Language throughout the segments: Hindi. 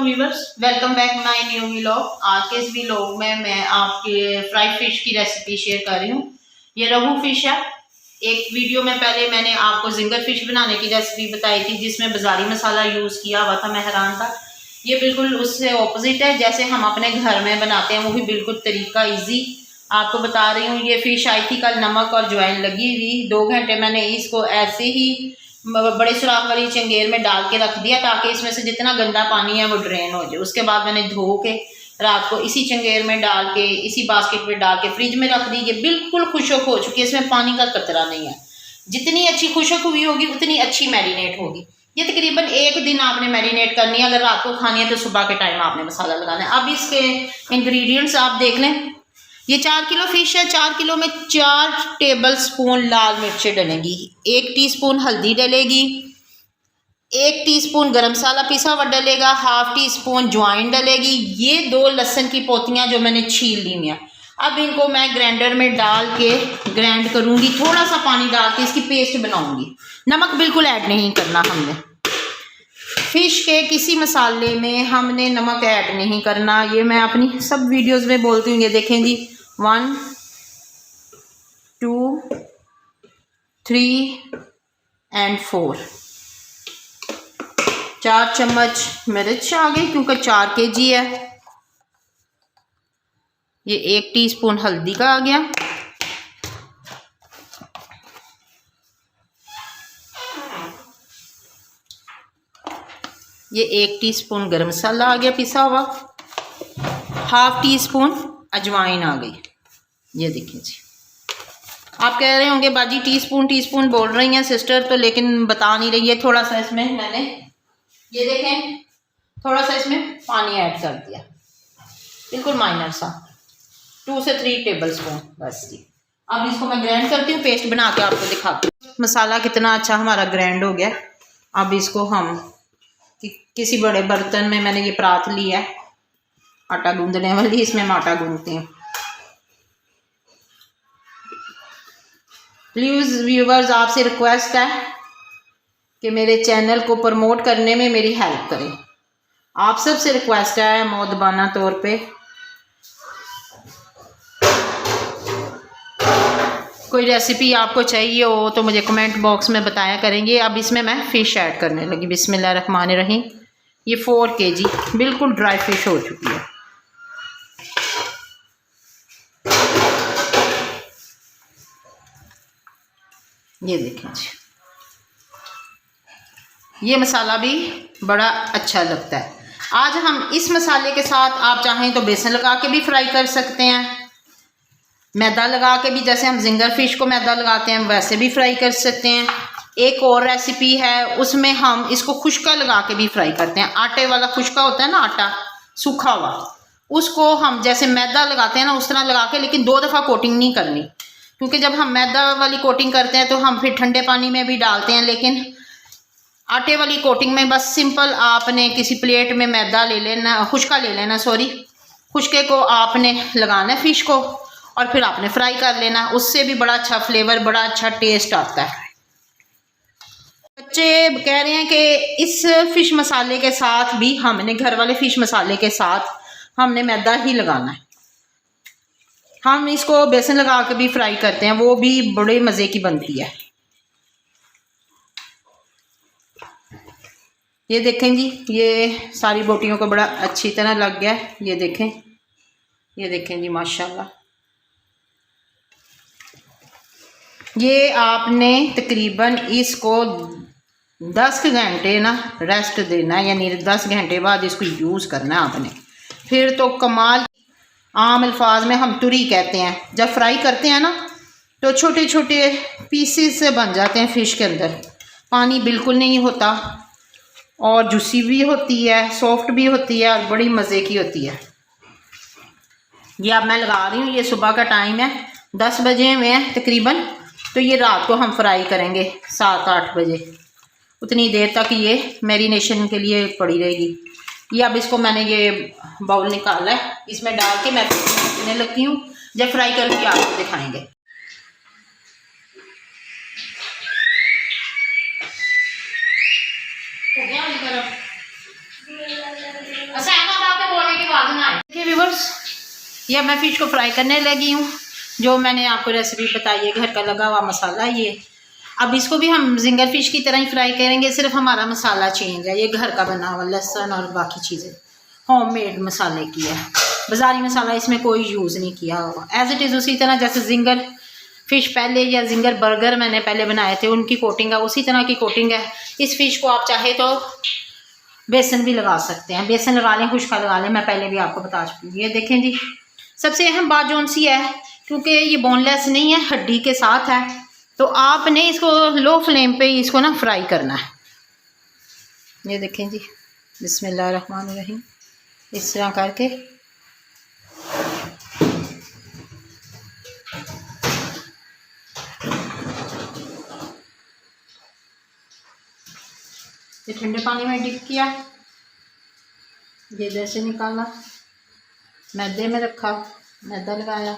Viewers, welcome back my new vlog. आज के इस व्लॉग में मैं आपके फ्राइड फिश की रेसिपी शेयर कर रही हूँ। ये रोहू फिश है। एक वीडियो में पहले मैंने आपको जिंगर फिश बनाने की रेसिपी बताई थी जिसमें बाजारी मसाला यूज़ किया हुआ था, मैं हैरान था। ये बिल्कुल उससे ऑपोजिट है, जैसे हम अपने घर में बनाते हैं वो भी बिल्कुल तरीका ईजी आपको बता रही हूँ। ये फिश आई थी कल नमक और ज्वाइन लगी हुई, 2 घंटे मैंने इसको ऐसे ही बड़े सुराख वाली चंगेर में डाल के रख दिया ताकि इसमें से जितना गंदा पानी है वो ड्रेन हो जाए। उसके बाद मैंने धो के रात को इसी चंगेर में डाल के इसी बास्केट में डाल के फ्रिज में रख दी। ये बिल्कुल खुशक हो चुकी है, इसमें पानी का कतरा नहीं है। जितनी अच्छी खुशक हुई होगी उतनी अच्छी मैरिनेट होगी। ये तकरीबन 1 दिन आपने मैरिनेट करनी है। अगर रात को खानी है तो सुबह के टाइम आपने मसाला लगाना है। अब इसके इंग्रेडिएंट्स आप देख लें। ये 4 किलो फिश है। 4 किलो में 4 टेबल स्पून लाल मिर्चें डलेंगी, 1 टीस्पून हल्दी डलेगी, 1 टीस्पून गरम मसाला पिसा हुआ डलेगा, हाफ टी स्पून ज्वाइन डलेगी। ये 2 लहसुन की पोतियाँ जो मैंने छील ली हैं, अब इनको मैं ग्राइंडर में डाल के ग्राइंड करूँगी। थोड़ा सा पानी डाल के इसकी पेस्ट बनाऊँगी। नमक बिल्कुल ऐड नहीं करना हमने। फिश के किसी मसाले में हमने नमक ऐड नहीं करना। ये मैं अपनी सब वीडियोस में बोलती हूँ। ये देखें जी, 1 2 3 एंड 4 4 चम्मच मिर्च आ गई क्योंकि 4 kg है। ये 1 टीस्पून हल्दी का आ गया। ये 1 टीस्पून गरम मसाला आ गया पिसा हुआ। हाफ टी स्पून अजवाइन आ गई। ये देखिए जी, आप कह रहे होंगे बाजी टीस्पून बोल रही हैं सिस्टर तो, लेकिन बता नहीं रही है। थोड़ा सा इसमें मैंने ये देखें थोड़ा सा इसमें पानी ऐड कर दिया, बिल्कुल माइनर सा, 2 से 3 टेबल स्पून बस जी। अब इसको मैं ग्राइंड करती हूँ, पेस्ट बना के आपको दिखाती हूँ। मसाला कितना अच्छा हमारा ग्राइंड हो गया। अब इसको हम किसी बड़े बर्तन में, मैंने ये परात ली है आटा गूंदने वाली, इसमें मैं आटा गूंदती हूँ। प्लीज़ व्यूवर्स, आपसे रिक्वेस्ट है कि मेरे चैनल को प्रमोट करने में मेरी हेल्प करें। आप सबसे रिक्वेस्ट है मौदबाना तौर पे। कोई रेसिपी आपको चाहिए हो तो मुझे कमेंट बॉक्स में बताया करेंगे। अब इसमें मैं फ़िश ऐड करने लगी। बिस्मिल्लाहिर्रहमानिर्रहीम। ये 4 kg बिल्कुल ड्राई फिश हो चुकी है। ये देखें जी, ये मसाला भी बड़ा अच्छा लगता है। आज हम इस मसाले के साथ आप चाहें तो बेसन लगा के भी फ्राई कर सकते हैं, मैदा लगा के भी, जैसे हम जिंगर फिश को मैदा लगाते हैं वैसे भी फ्राई कर सकते हैं। एक और रेसिपी है, उसमें हम इसको खुश्का लगा के भी फ्राई करते हैं। आटे वाला खुश्का होता है ना, आटा सूखा हुआ, उसको हम जैसे मैदा लगाते हैं ना उस तरह लगा के, लेकिन 2 दफ़ा कोटिंग नहीं करनी, क्योंकि जब हम मैदा वाली कोटिंग करते हैं तो हम फिर ठंडे पानी में भी डालते हैं। लेकिन आटे वाली कोटिंग में बस सिंपल आपने किसी प्लेट में मैदा ले लेना, खुश्का ले लेना, खुश्के को आपने लगाना है फिश को और फिर आपने फ्राई कर लेना। उससे भी बड़ा अच्छा फ्लेवर, बड़ा अच्छा टेस्ट आता है। बच्चे कह रहे हैं कि इस फिश मसाले के साथ भी हमने, घर वाले फिश मसाले के साथ हमने मैदा ही लगाना है। हम इसको बेसन लगा के भी फ्राई करते हैं, वो भी बड़े मज़े की बनती है। ये देखें जी, ये सारी बोटियों को बड़ा अच्छी तरह लग गया है। ये देखें जी, माशाल्लाह। ये आपने तकरीबन इसको 10 घंटे ना रेस्ट देना है, यानी 10 घंटे बाद इसको यूज़ करना है आपने। फिर तो कमाल। आम अल्फाज में हम तुरी कहते हैं। जब फ्राई करते हैं ना तो छोटे छोटे पीसेस से बन जाते हैं फिश के अंदर, पानी बिल्कुल नहीं होता और जूसी भी होती है, सॉफ्ट भी होती है और बड़ी मज़े की होती है। ये अब मैं लगा रही हूँ। ये सुबह का टाइम है, 10 बजे में है तकरीबन, तो ये रात को हम फ्राई करेंगे 7-8 बजे। उतनी देर तक ये मैरिनेशन के लिए पड़ी रहेगी। ये अब इसको मैंने ये बाउल निकाला है, इसमें डाल के मैं रखने लगी हूँ। जब फ्राई करूँगी आपको दिखाएंगे। हो गया गरम। देखिए व्यूअर्स, ये मैं फ़िश को फ्राई करने लगी हूँ। जो मैंने आपको रेसिपी बताई है, घर का लगा हुआ मसाला ये। अब इसको भी हम जिंगर फ़िश की तरह ही फ्राई करेंगे, सिर्फ हमारा मसाला चेंज है। ये घर का बना हुआ, लहसुन और बाकी चीज़ें होममेड मसाले की है। बाज़ारी मसाला इसमें कोई यूज़ नहीं किया हुआ। एज़ इट इज़ उसी तरह जैसे जिंगर फ़िश पहले या जिंगर बर्गर मैंने पहले बनाए थे, उनकी कोटिंग है, उसी तरह की कोटिंग है। इस फ़िश को आप चाहे तो बेसन भी लगा सकते हैं, बेसन लगा लें, खुश्का लगा लें, मैं पहले भी आपको बता चुकी हूँ। ये देखें जी, सबसे अहम बात जो सी है, क्योंकि ये बोनलेस नहीं है, हड्डी के साथ है, तो आपने इसको लो फ्लेम पे इसको ना फ्राई करना है। ये देखें जी, बिस्मिल्लाहिर्रहमानिर्रहीम, इस तरह करके ये ठंडे पानी में डिप किया, ये जैसे निकाला, मैदे में रखा, मैदा लगाया,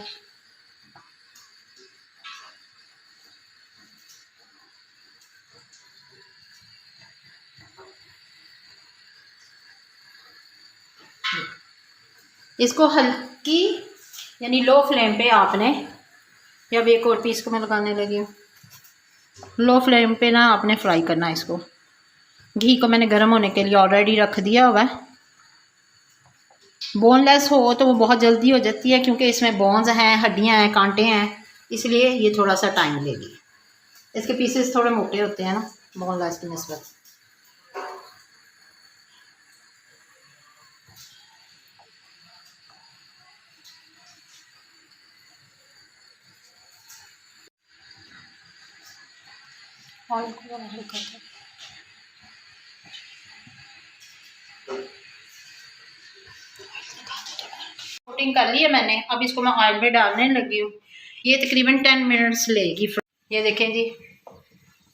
इसको हल्की यानी लो फ्लेम पे आपने, जब एक और पीस को मैं लगाने लगी हूँ, लो फ्लेम पे ना आपने फ्राई करना है इसको। घी को मैंने गर्म होने के लिए ऑलरेडी रख दिया हुआ है। बोनलेस हो तो वो बहुत जल्दी हो जाती है, क्योंकि इसमें बोन्स हैं, हड्डियां हैं, कांटे हैं, इसलिए ये थोड़ा सा टाइम लेगी। इसके पीसेस थोड़े मोटे होते हैं ना बोनलेस की निस्बत। ऑयल को हल्का कोटिंग कर ली है मैंने। अब इसको मैं ऑयल में डालने लगी हूँ। ये तकरीबन 10 मिनट्स लेगी। ये देखें जी,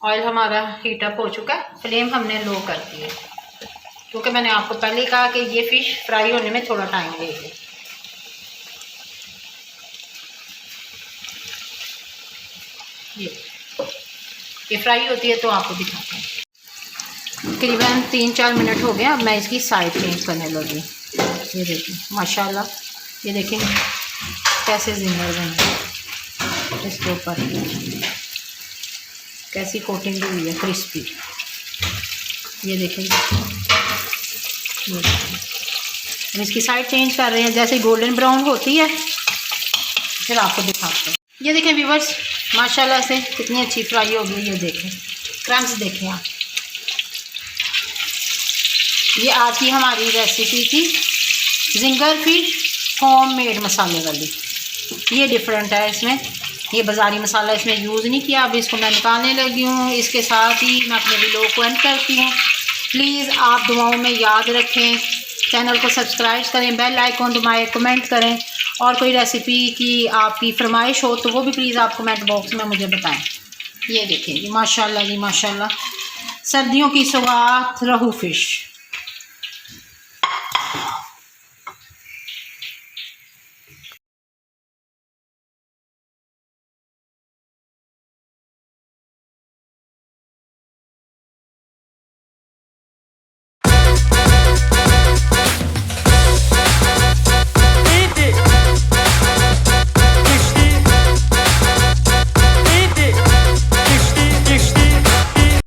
ऑयल हमारा हीट अप हो चुका है। फ्लेम हमने लो कर दी है, क्योंकि मैंने आपको पहले कहा कि ये फ़िश फ्राई होने में थोड़ा टाइम लेगी। ये फ्राई होती है तो आपको दिखाते हैं। तकरीबन 3-4 मिनट हो गया। अब मैं इसकी साइड चेंज करने लगी। ये देखिए माशाल्लाह, ये देखें कैसे जिंगर बन, इसके ऊपर कैसी कोटिंग हुई है, क्रिस्पी। ये देखें, हम इसकी साइड चेंज कर रहे हैं। जैसे गोल्डन ब्राउन होती है फिर आपको दिखाते हैं। ये देखें व्यूअर्स, माशाल्लाह से कितनी अच्छी फ्राई हो गई। ये देखें क्रम्स देखें आप। ये आज की हमारी रेसिपी थी जिंगर फ़िश होममेड मसाले वाली। ये डिफरेंट है, इसमें ये बाज़ारी मसाला इसमें यूज़ नहीं किया। अब इसको मैं निकालने लगी हूँ। इसके साथ ही मैं अपने वीडियो को एंड करती हूँ। प्लीज़ आप दुआओं में याद रखें, चैनल को सब्सक्राइब करें, बेल आइकॉन दबाएं, कमेंट करें, और कोई रेसिपी की आपकी फरमाइश हो तो वो भी प्लीज़ आप कमेंट बॉक्स में मुझे बताएं। ये देखें जी माशाल्लाह जी माशाल्लाह, सर्दियों की सौगात रोहू फ़िश।